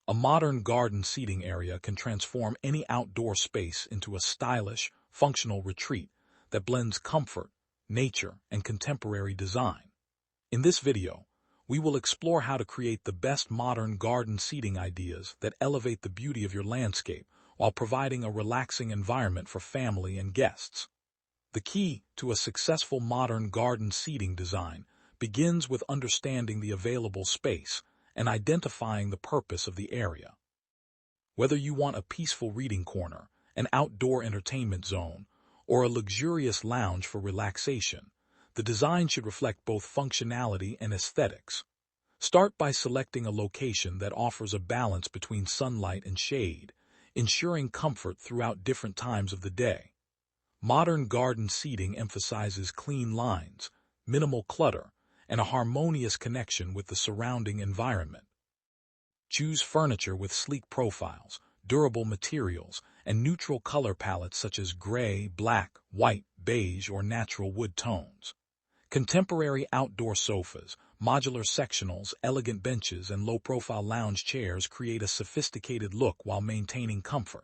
A modern garden seating area can transform any outdoor space into a stylish, functional retreat that blends comfort, nature, and contemporary design. In this video, we will explore how to create the best modern garden seating ideas that elevate the beauty of your landscape while providing a relaxing environment for family and guests. The key to a successful modern garden seating design begins with understanding the available space and identifying the purpose of the area. Whether you want a peaceful reading corner, an outdoor entertainment zone, or a luxurious lounge for relaxation, the design should reflect both functionality and aesthetics. Start by selecting a location that offers a balance between sunlight and shade, ensuring comfort throughout different times of the day. Modern garden seating emphasizes clean lines, minimal clutter, and a harmonious connection with the surrounding environment. Choose furniture with sleek profiles, durable materials, and neutral color palettes such as gray, black, white, beige, or natural wood tones. Contemporary outdoor sofas, modular sectionals, elegant benches, and low-profile lounge chairs create a sophisticated look while maintaining comfort.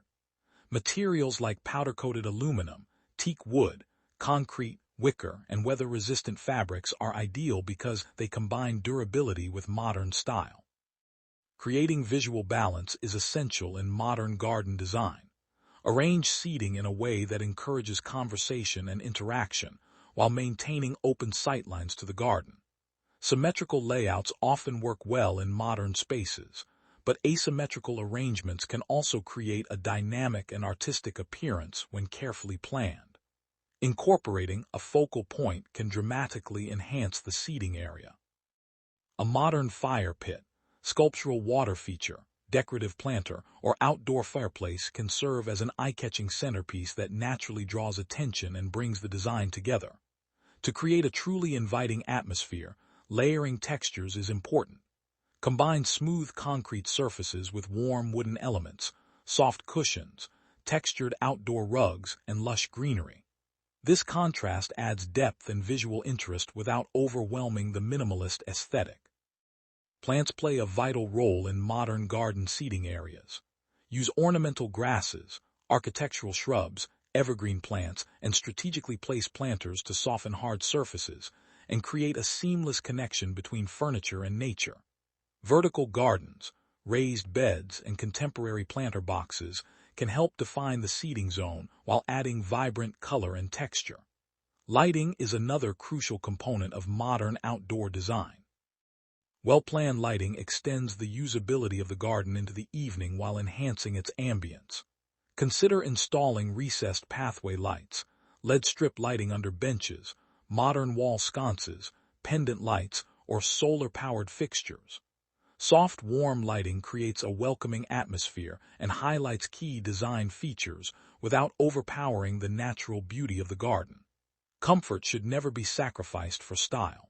Materials like powder-coated aluminum, teak wood, concrete, wicker, and weather-resistant fabrics are ideal because they combine durability with modern style. Creating visual balance is essential in modern garden design. Arrange seating in a way that encourages conversation and interaction while maintaining open sightlines to the garden. Symmetrical layouts often work well in modern spaces, but asymmetrical arrangements can also create a dynamic and artistic appearance when carefully planned. Incorporating a focal point can dramatically enhance the seating area. A modern fire pit, sculptural water feature, decorative planter, or outdoor fireplace can serve as an eye-catching centerpiece that naturally draws attention and brings the design together. To create a truly inviting atmosphere, layering textures is important. Combine smooth concrete surfaces with warm wooden elements, soft cushions, textured outdoor rugs, and lush greenery. This contrast adds depth and visual interest without overwhelming the minimalist aesthetic. Plants play a vital role in modern garden seating areas. Use ornamental grasses, architectural shrubs, evergreen plants, and strategically placed planters to soften hard surfaces and create a seamless connection between furniture and nature. Vertical gardens, raised beds, and contemporary planter boxes can help define the seating zone while adding vibrant color and texture. Lighting is another crucial component of modern outdoor design. Well-planned lighting extends the usability of the garden into the evening while enhancing its ambience. Consider installing recessed pathway lights, LED strip lighting under benches, modern wall sconces, pendant lights, or solar-powered fixtures. Soft, warm lighting creates a welcoming atmosphere and highlights key design features without overpowering the natural beauty of the garden. Comfort should never be sacrificed for style.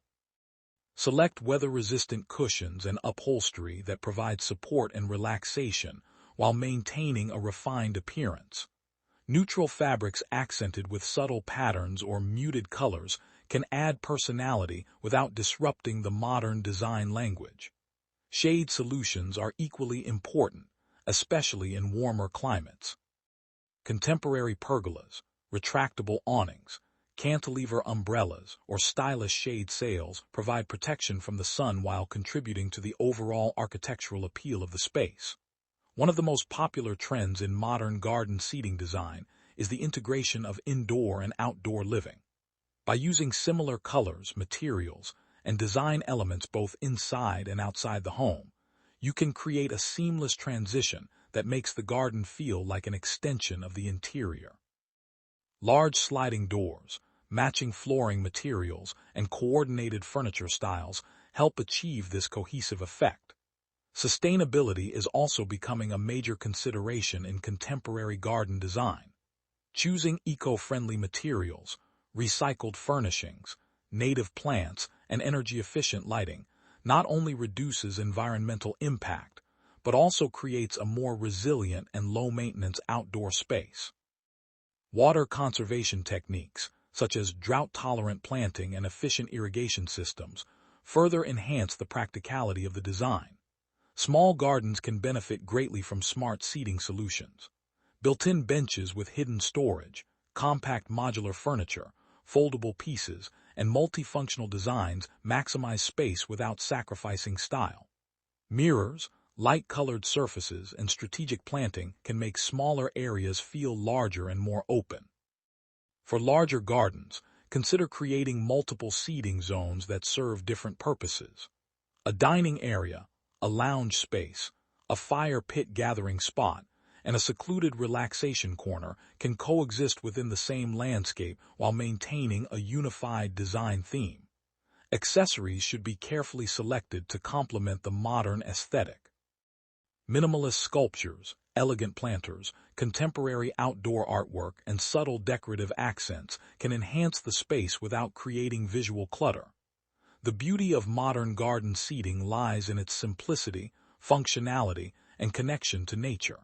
Select weather-resistant cushions and upholstery that provide support and relaxation while maintaining a refined appearance. Neutral fabrics accented with subtle patterns or muted colors can add personality without disrupting the modern design language. Shade solutions are equally important, especially in warmer climates. Contemporary pergolas, retractable awnings, cantilever umbrellas, or stylish shade sails provide protection from the sun while contributing to the overall architectural appeal of the space. One of the most popular trends in modern garden seating design is the integration of indoor and outdoor living. By using similar colors, materials, and design elements both inside and outside the home, you can create a seamless transition that makes the garden feel like an extension of the interior. Large sliding doors, matching flooring materials, and coordinated furniture styles help achieve this cohesive effect. Sustainability is also becoming a major consideration in contemporary garden design. Choosing eco-friendly materials, recycled furnishings, native plants, and energy-efficient lighting not only reduces environmental impact, but also creates a more resilient and low-maintenance outdoor space. Water conservation techniques, such as drought-tolerant planting and efficient irrigation systems, further enhance the practicality of the design. Small gardens can benefit greatly from smart seating solutions. Built-in benches with hidden storage, compact modular furniture, foldable pieces, and multifunctional designs maximize space without sacrificing style. Mirrors, light-colored surfaces, and strategic planting can make smaller areas feel larger and more open. For larger gardens, consider creating multiple seating zones that serve different purposes. A dining area, a lounge space, a fire pit gathering spot, and a secluded relaxation corner can coexist within the same landscape while maintaining a unified design theme. Accessories should be carefully selected to complement the modern aesthetic. Minimalist sculptures, elegant planters, contemporary outdoor artwork, and subtle decorative accents can enhance the space without creating visual clutter. The beauty of modern garden seating lies in its simplicity, functionality, and connection to nature.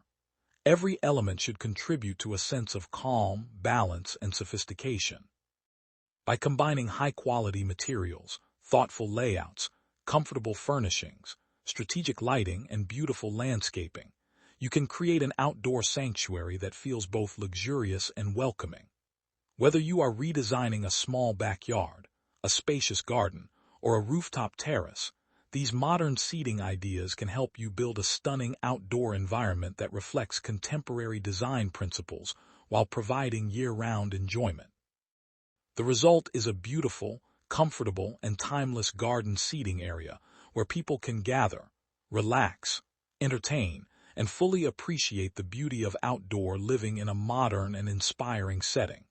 Every element should contribute to a sense of calm, balance, and sophistication. By combining high-quality materials, thoughtful layouts, comfortable furnishings, strategic lighting, and beautiful landscaping, you can create an outdoor sanctuary that feels both luxurious and welcoming. Whether you are redesigning a small backyard, a spacious garden, or a rooftop terrace, these modern seating ideas can help you build a stunning outdoor environment that reflects contemporary design principles while providing year-round enjoyment. The result is a beautiful, comfortable, and timeless garden seating area where people can gather, relax, entertain, and fully appreciate the beauty of outdoor living in a modern and inspiring setting.